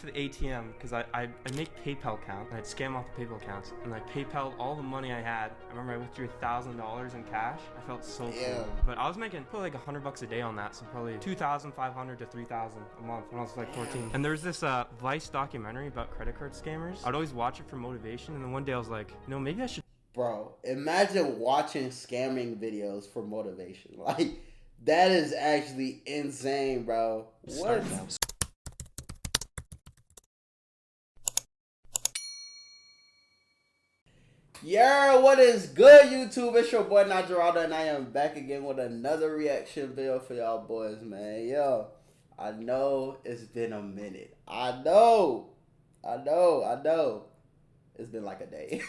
to the ATM because I make PayPal accounts and I'd scam off the PayPal accounts and I PayPal all the money I had. I remember I withdrew $1,000 in cash. I felt so cool. But I was making probably like $100 a day on that, so probably $2,500 to $3,000 a month when I was like 14. And there's this Vice documentary about credit card scammers. I'd always watch it for motivation, and then one day I was like, you know, maybe I should. Bro, imagine watching scamming videos for motivation. Like, that is actually insane, bro. What? Yeah, what is good, YouTube? It's your boy Notjeraldo, and I am back again with another reaction video for y'all boys, man. Yo, I know it's been a minute. I know. It's been like a day.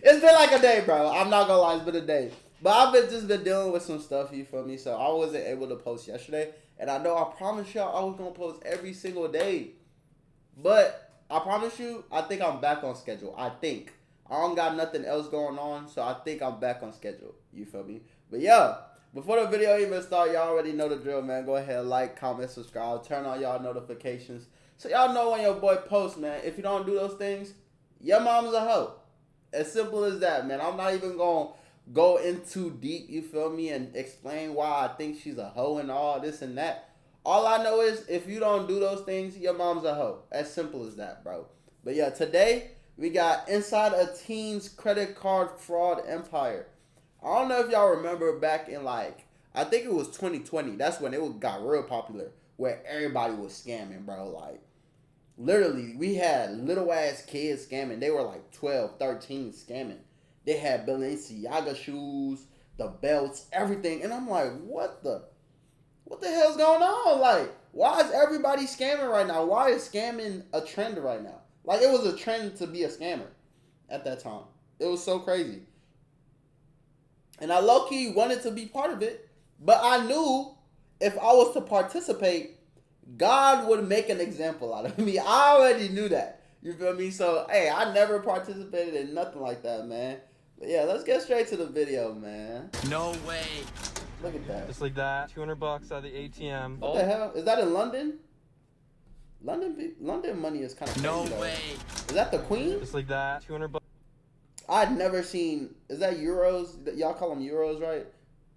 It's been like a day, bro. I'm not gonna lie, it's been a day. But I've just been dealing with some stuff, you feel me? So I wasn't able to post yesterday. And I know I promised y'all I was gonna post every single day. But I promise you, I think I'm back on schedule. I think. I don't got nothing else going on, so I think I'm back on schedule. You feel me? But yeah, before the video even start, y'all already know the drill, man. Go ahead, like, comment, subscribe, turn on y'all notifications. So y'all know when your boy posts, man. If you don't do those things, your mom's a hoe. As simple as that, man. I'm not even going to go in too deep, you feel me, and explain why I think she's a hoe and all this and that. All I know is if you don't do those things, your mom's a hoe. As simple as that, bro. But yeah, today we got inside a teen's credit card fraud empire. I don't know if y'all remember back in like, I think it was 2020. That's when it got real popular, where everybody was scamming, bro. Like, literally, we had little ass kids scamming. They were like 12, 13 scamming. They had Balenciaga shoes, the belts, everything. And I'm like, what the hell's going on? Like, why is everybody scamming right now? Why is scamming a trend right now? Like, it was a trend to be a scammer at that time. It was so crazy. And I low-key wanted to be part of it, but I knew if I was to participate, God would make an example out of me. I already knew that. You feel me? So, hey, I never participated in nothing like that, man. But yeah, let's get straight to the video, man. No way. Look at that. Just like that, $200 out of the ATM. What the hell? Is that in London? London money is kind of crazy. No way. Is that the Queen? Just like that, $200. I'd never seen. Is that euros? Y'all call them euros, right?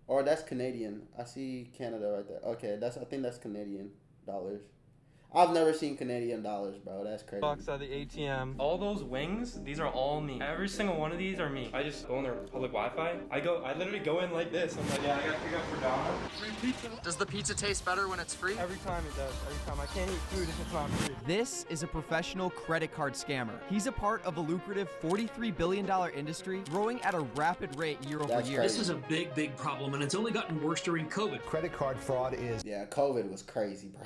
Or that's Canadian. I see Canada right there. Okay, I think that's Canadian dollars. I've never seen Canadian dollars, bro. That's crazy. Bucks out of the ATM. All those wings, these are all me. Every single one of these are me. I just go on their public Wi-Fi. I literally go in like this. I'm like, yeah, I got pick up for dollar. Free pizza. Does the pizza taste better when it's free? Every time it does. Every time. I can't eat food if it's not free. This is a professional credit card scammer. He's a part of a lucrative $43 billion industry growing at a rapid rate year over year. This is a big problem, and it's only gotten worse during COVID. Credit card fraud is... Yeah, COVID was crazy, bro.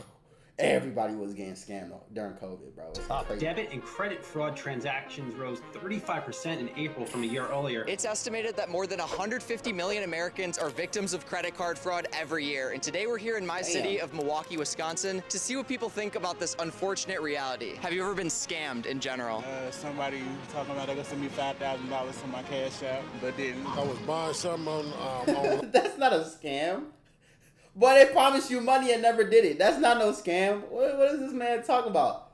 Everybody was getting scammed during COVID, bro. It's crazy. Debit and credit fraud transactions rose 35% in April from a year earlier. It's estimated that more than 150 million Americans are victims of credit card fraud every year. And today we're here in my city of Milwaukee, Wisconsin, to see what people think about this unfortunate reality. Have you ever been scammed in general? Somebody talking about they gonna send me $5,000 from my cash app, but didn't. I was buying something on That's not a scam. Boy, they promised you money and never did it. That's not no scam. What is this man talking about?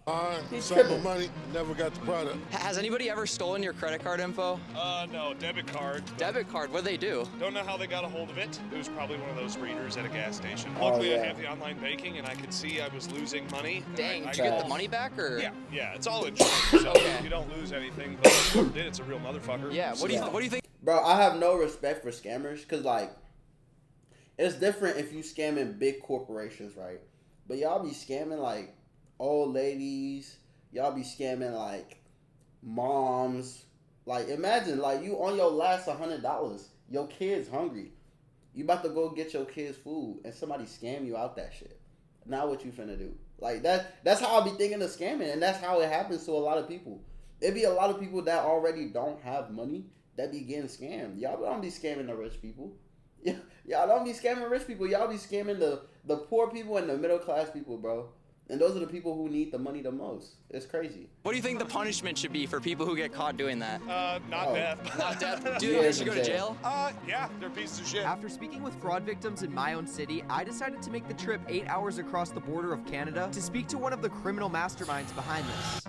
He's tripping. Money, never got the product. Has anybody ever stolen your credit card info? No, debit card. Debit card, what do they do? Don't know how they got a hold of it. It was probably one of those readers at a gas station. Luckily, I have the online banking, and I could see I was losing money. Dang, did you get the money back, or? Yeah, it's all insurance, so you don't lose anything, but whoever did it's a real motherfucker. Yeah, what do you think? Bro, I have no respect for scammers, because, like, it's different if you scamming big corporations, right? But y'all be scamming, like, old ladies. Y'all be scamming, like, moms. Like, imagine, like, you on your last $100. Your kid's hungry. You about to go get your kids food, and somebody scam you out that shit. Now what you finna do? Like, that's how I be thinking of scamming, and that's how it happens to a lot of people. It be a lot of people that already don't have money that be getting scammed. Y'all don't be scamming the rich people. Y'all don't be scamming rich people. Y'all be scamming the poor people and the middle class people, bro. And those are the people who need the money the most. It's crazy. What do you think the punishment should be for people who get caught doing that? Not death. Not death? Do you think they should go to jail? Yeah, they're pieces of shit. After speaking with fraud victims in my own city, I decided to make the trip 8 hours across the border of Canada to speak to one of the criminal masterminds behind this.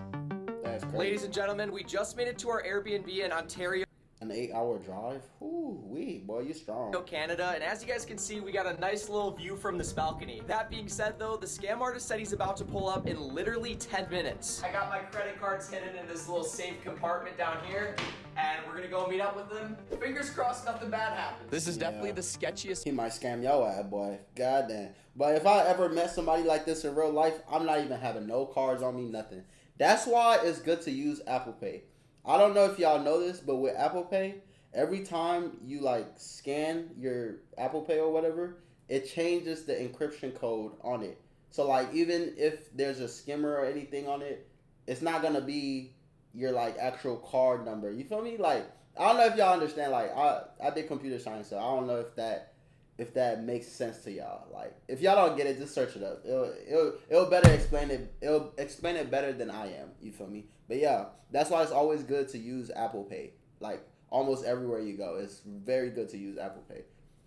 That's crazy. Ladies and gentlemen, we just made it to our Airbnb in Ontario, An 8-hour drive? Ooh, boy, you strong. Canada, and as you guys can see, we got a nice little view from this balcony. That being said though, the scam artist said he's about to pull up in literally 10 minutes. I got my credit cards hidden in this little safe compartment down here, and we're gonna go meet up with him. Fingers crossed nothing bad happens. This is definitely the sketchiest. He might scam your ass, boy. Goddamn. But if I ever met somebody like this in real life, I'm not even having no cards on me, nothing. That's why it's good to use Apple Pay. I don't know if y'all know this, but with Apple Pay, every time you like scan your Apple Pay or whatever, it changes the encryption code on it. So like even if there's a skimmer or anything on it, it's not gonna be your like actual card number. You feel me? Like I don't know if y'all understand. Like I did computer science, so I don't know if that makes sense to y'all. Like if y'all don't get it, just search it up. It'll better explain it. It'll explain it better than I am. You feel me? But yeah, that's why it's always good to use Apple Pay. Like almost everywhere you go, it's very good to use Apple Pay.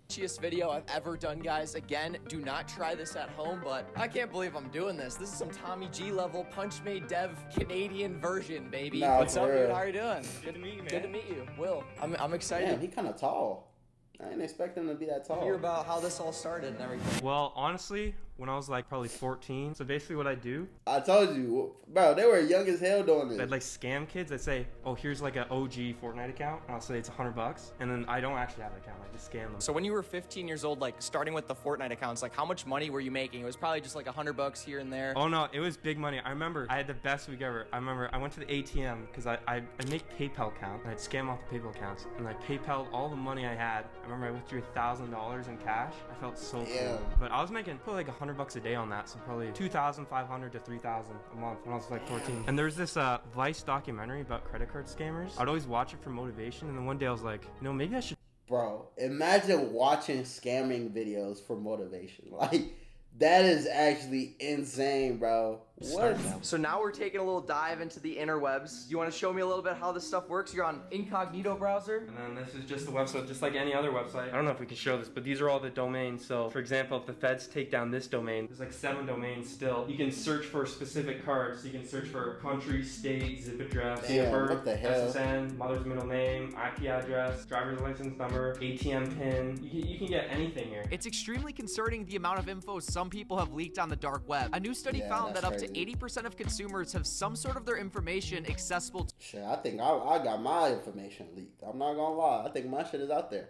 Sketchiest video I've ever done, guys. Again, do not try this at home, but I can't believe I'm doing this. This is some Tommy G level punch made dev Canadian version, baby. Nah, What's up, for real. dude? How are you doing? Good to meet you, man. Good to meet you, Will. I'm excited Damn, he kind of tall. I didn't expect him to be that to tall. hear about how this all started and everything. Well, honestly, when I was like probably 14, so basically what I do, I told you, bro, they were young as hell doing this. I'd like scam kids. I'd say, oh, here's like an OG Fortnite account, and I'll say it's $100, and then I don't actually have an account. I just scam them. So when you were 15 years old, like starting with the Fortnite accounts, like how much money were you making? It was probably just like $100 here and there. Oh no, it was big money. I remember I had the best week ever. I remember I went to the ATM because I make PayPal account, and I'd scam off the PayPal accounts, and I PayPal all the money I had. I remember I withdrew $1,000 in cash. I felt so cool. But I was making probably like $100 a day on that. So probably $2,500 to $3,000 a month when I was like 14. And there's this Vice documentary about credit card scammers. I'd always watch it for motivation, and then one day I was like, you know, maybe I should. Bro, imagine watching scamming videos for motivation. Like, that is actually insane, bro. What? So now we're taking a little dive into the interwebs. You want to show me a little bit how this stuff works? You're on incognito browser. And then this is just the website, just like any other website. I don't know if we can show this, but these are all the domains. So, for example, if the feds take down this domain, there's like 7 domains still. You can search for specific cards. So you can search for country, state, zip address, date of birth, what the hell? SSN, mother's middle name, IP address, driver's license number, ATM pin. You can get anything here. It's extremely concerning the amount of info some people have leaked on the dark web. A new study Yeah, found that that's up to crazy. 80% of consumers have some sort of their information accessible to Shit, I think I got my information leaked. I'm not gonna lie. I think my shit is out there.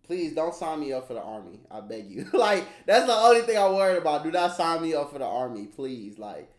Please don't sign me up for the army. I beg you. Like, that's the only thing I'm worried about. Do not sign me up for the army, please. Like,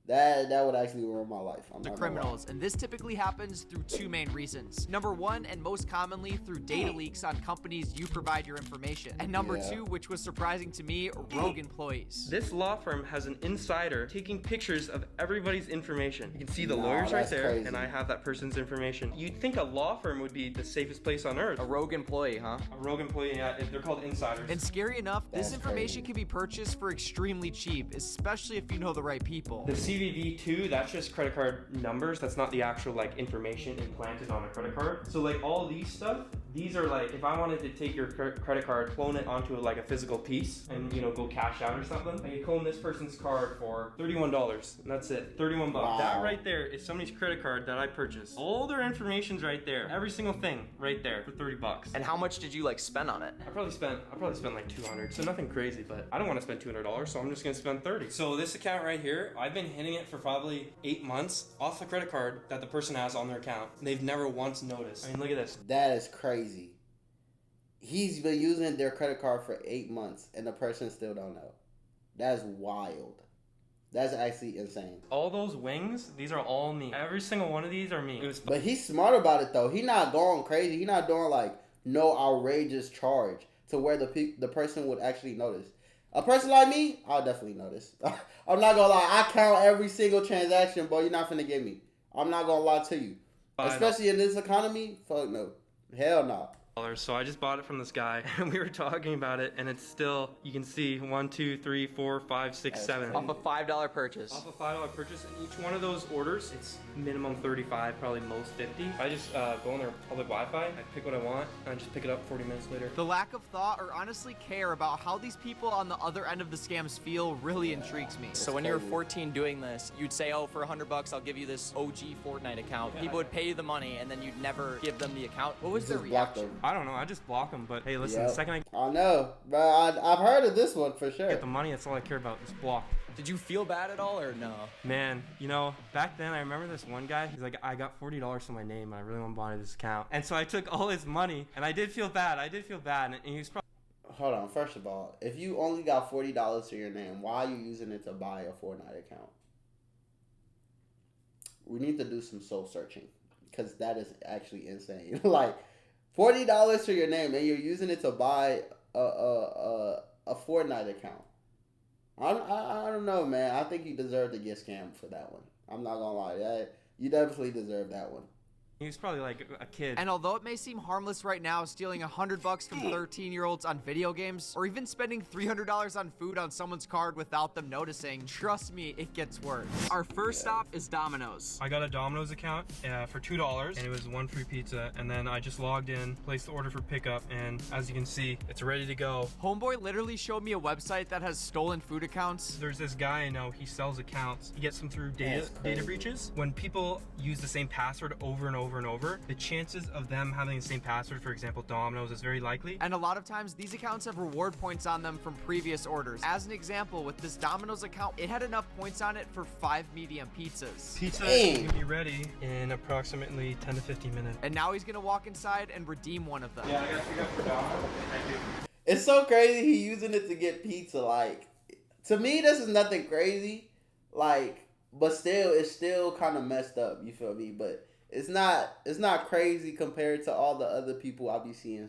that would actually ruin my life. I'm not gonna lie. criminals, and this typically happens through 2 main reasons. Number 1, and most commonly through data leaks on companies you provide your information. And number 2, which was surprising to me, rogue employees. This law firm has an insider taking pictures of everybody's information. You can see the Nah, lawyers right that's there, crazy. and I have that person's information. You'd think a law firm would be the safest place on earth. A rogue employee, huh? A rogue employee, yeah, they're called insiders. And scary enough, this That's information crazy. can be purchased for extremely cheap, especially if you know the right people. The CVV2, that's just credit card numbers. That's not the actual like information implanted on a credit card. So like all these stuff, these are like if I wanted to take your credit card, clone it onto like a physical piece, and you know go cash out or something, I could clone this person's card for $31, and that's it, 31 bucks. Wow. That right there is somebody's credit card that I purchased. All their information's right there, every single thing right there for 30 bucks. And how much did you like spend on it? I probably spent like 200, so nothing crazy, but I don't want to spend $200, so I'm just gonna spend 30. So this account right here, I've been hitting it for probably 8 months off the credit card that the person has on their account. They've never once noticed. I mean, look at this. That is crazy. He's been using their credit card for 8 months, and the person still don't know. That's wild. That's actually insane. All those wings, these are all me. Every single one of these are me. It was But he's smart about it, though. He's not going crazy. He's not doing, like, no outrageous charge to where the person would actually notice. A person like me, I'll definitely notice. I'm not gonna lie. I count every single transaction, bro. You're not finna get me. I'm not gonna lie to you. Especially in this economy, fuck no. Hell no. So I just bought it from this guy and we were talking about it, and it's still, you can see 1, 2, 3, 4, 5, 6, 7. Off a $5 purchase. Off a $5 purchase, and each one of those orders, it's minimum 35, probably most 50. I just go on their public Wi-Fi, I pick what I want, and I just pick it up 40 minutes later. The lack of thought or honestly care about how these people on the other end of the scams feel really intrigues me. So when you were 14 doing this, you'd say, oh, for $100, I'll give you this OG Fortnite account. People would pay you the money, and then you'd never give them the account. What was their reaction? I don't know, I just block them, but hey, listen, the second I know, but I've heard of this one for sure. get the money, that's all I care about, just block. Did you feel bad at all or no? Man, you know, back then I remember this one guy, he's like, I got $40 to my name and I really want to buy this account. And so I took all his money, and I did feel bad, and he was probably... Hold on, first of all, if you only got $40 to your name, why are you using it to buy a Fortnite account? We need to do some soul searching, because that is actually insane. Like, $40 to your name, and you're using it to buy a Fortnite account. I don't know, man. I think you deserve to get scammed for that one. I'm not gonna lie. You definitely deserve that one. He was probably like a kid. And although it may seem harmless right now, stealing $100 from 13-year-olds on video games, or even spending $300 on food on someone's card without them noticing, trust me, it gets worse. Our first stop is Domino's. I got a Domino's account for $2, and it was 1 free pizza, and then I just logged in, placed the order for pickup, and as you can see, it's ready to go. Homeboy literally showed me a website that has stolen food accounts. There's this guy I know, he sells accounts. He gets them through data breaches. When people use the same password over and over, the chances of them having the same password, for example Domino's, is very likely. And a lot of times these accounts have reward points on them from previous orders. As an example, with this Domino's account, it had enough points on it for 5 medium pizzas. Pizza is gonna be ready in approximately 10 to 15 minutes. And now he's gonna walk inside and redeem one of them. Yeah, I got you for Domino's. Thank you. It's so crazy he using it to get pizza. Like, to me, this is nothing crazy. Like, but still, it's still kind of messed up. You feel me? But it's not crazy compared to all the other people I be seeing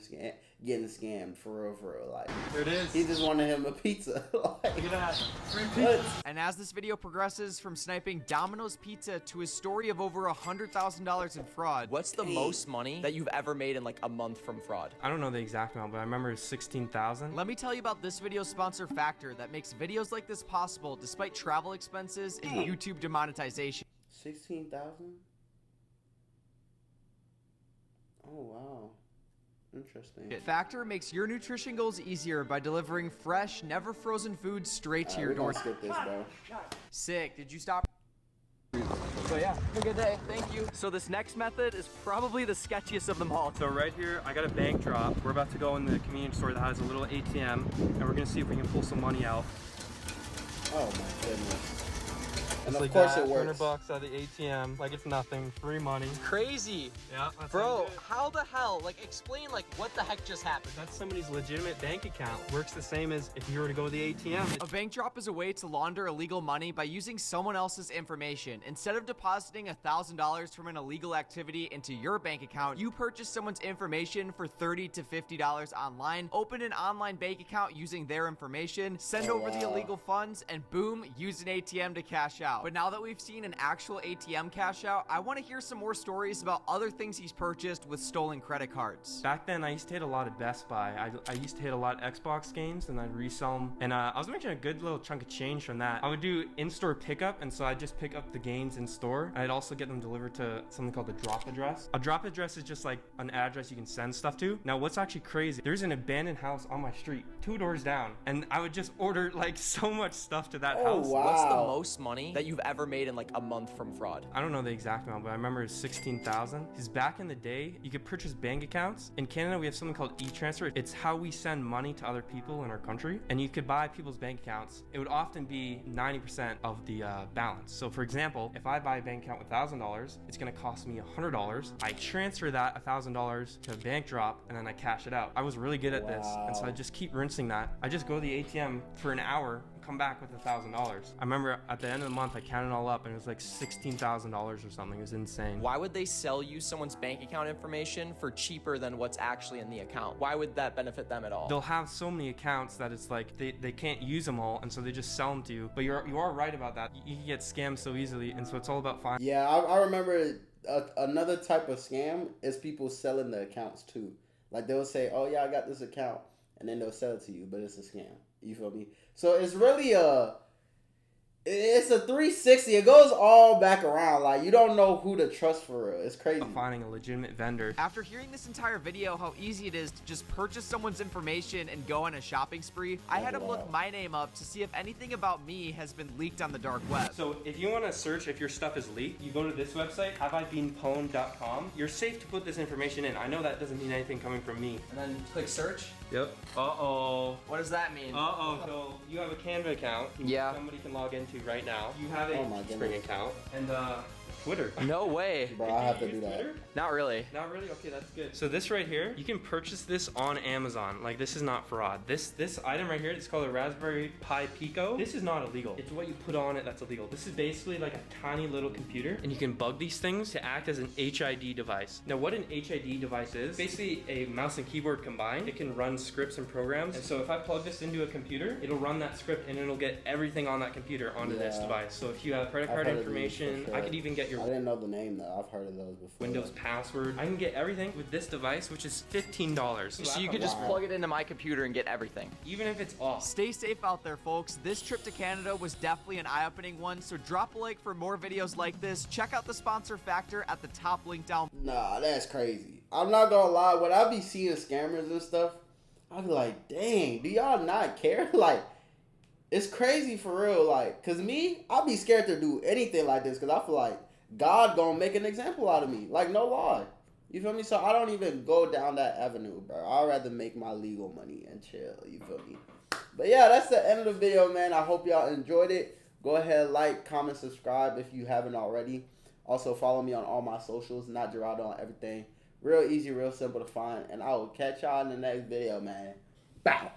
getting scammed for real. Like, there it is. He just wanted him a pizza. Like, look at that. What? And as this video progresses from sniping Domino's pizza to his story of over $100,000 in fraud, what's the most money that you've ever made in like a month from fraud? I don't know the exact amount, but I remember it was 16,000. Let me tell you about this video's sponsor, Factor, that makes videos like this possible despite travel expenses and YouTube demonetization. 16,000? Oh, wow. Interesting. Factor makes your nutrition goals easier by delivering fresh, never frozen food straight to your door. Skip this, bro. Sick. Did you stop? So yeah, have a good day. Thank you. So this next method is probably the sketchiest of them all. So right here, I got a bank drop. We're about to go in the convenience store that has a little ATM, and we're gonna see if we can pull some money out. Oh my goodness. And Just of course it works. $200 out of the ATM, like it's nothing, free money. Crazy. Yeah, that's bro, how the hell? Like, explain, like, what the heck just happened? That's somebody's legitimate bank account. Works the same as if you were to go to the ATM. A bank drop is a way to launder illegal money by using someone else's information. Instead of depositing $1,000 from an illegal activity into your bank account, you purchase someone's information for $30 to $50 online, open an online bank account using their information, send over the illegal funds, and boom, use an ATM to cash out. But now that we've seen an actual ATM cash out, I want to hear some more stories about other things he's purchased with stolen credit cards. Back then, I used to hit a lot of Best Buy. I used to hit a lot of Xbox games, and I'd resell them. And I was making a good little chunk of change from that. I would do in-store pickup, and so I'd just pick up the games in store. I'd also get them delivered to something called a drop address. A drop address is just like an address you can send stuff to. Now, what's actually crazy, there's an abandoned house on my street, 2 doors down, and I would just order like so much stuff to that house. Wow. What's the most money that you've ever made in like a month from fraud? I don't know the exact amount, but I remember it was 16,000. Because back in the day, you could purchase bank accounts. In Canada, we have something called e-transfer. It's how we send money to other people in our country. And you could buy people's bank accounts. It would often be 90% of the balance. So for example, if I buy a bank account with $1,000, it's gonna cost me $100. I transfer that $1,000 to a bank drop, and then I cash it out. I was really good at this. And so I just keep rinsing that. I just go to the ATM for an hour, come back with $1,000. I remember at the end of the month, I counted it all up, and it was like $16,000 or something. It was insane. Why would they sell you someone's bank account information for cheaper than what's actually in the account? Why would that benefit them at all? They'll have so many accounts that it's like they can't use them all, and so they just sell them to you. But you are right about that. You can get scammed so easily, and so it's all about finding. Yeah, I remember another type of scam is people selling the accounts too. Like they'll say, "Oh yeah, I got this account," and then they'll sell it to you, but it's a scam. You feel me? So it's really it's a 360. It goes all back around. Like you don't know who to trust for real. It's crazy. Finding a legitimate vendor. After hearing this entire video, how easy it is to just purchase someone's information and go on a shopping spree, I had him look my name up to see if anything about me has been leaked on the dark web. So if you want to search if your stuff is leaked, you go to this website, haveibeenpwned.com. You're safe to put this information in. I know that doesn't mean anything coming from me. And then click search. Yep. Uh-oh. What does that mean? Uh-oh. So you have a Canva account. Yeah. Somebody can log into right now. You have Oh my a Spring goodness. account. And Twitter. No way. Bro, I have to do that. Twitter? Not really. Not really? Okay, that's good. So this right here, you can purchase this on Amazon. Like, this is not fraud. This item right here, it's called a Raspberry Pi Pico. This is not illegal. It's what you put on it that's illegal. This is basically like a tiny little computer, and you can bug these things to act as an HID device. Now, what an HID device is, basically a mouse and keyboard combined. It can run scripts and programs. And so if I plug this into a computer, it'll run that script, and it'll get everything on that computer onto this device. So if you have credit card information, I could even get your I didn't know the name though. I've heard of those before. Windows password. I can get everything with this device, which is $15. So you could just plug it into my computer and get everything. Even if it's off. Stay safe out there, folks. This trip to Canada was definitely an eye-opening one, so drop a like for more videos like this. Check out the sponsor factor at the top link down. Nah, that's crazy. I'm not gonna lie. When I be seeing scammers and stuff, I be like, dang, do y'all not care? Like, it's crazy for real. Like, cause me, I be scared to do anything like this, cause I feel like God gonna make an example out of me. Like, no lie. You feel me? So I don't even go down that avenue, bro. I'd rather make my legal money and chill. You feel me? But yeah, that's the end of the video, man. I hope y'all enjoyed it. Go ahead, like, comment, subscribe if you haven't already. Also, follow me on all my socials. Notjeraldo on everything. Real easy, real simple to find. And I will catch y'all in the next video, man. Bow.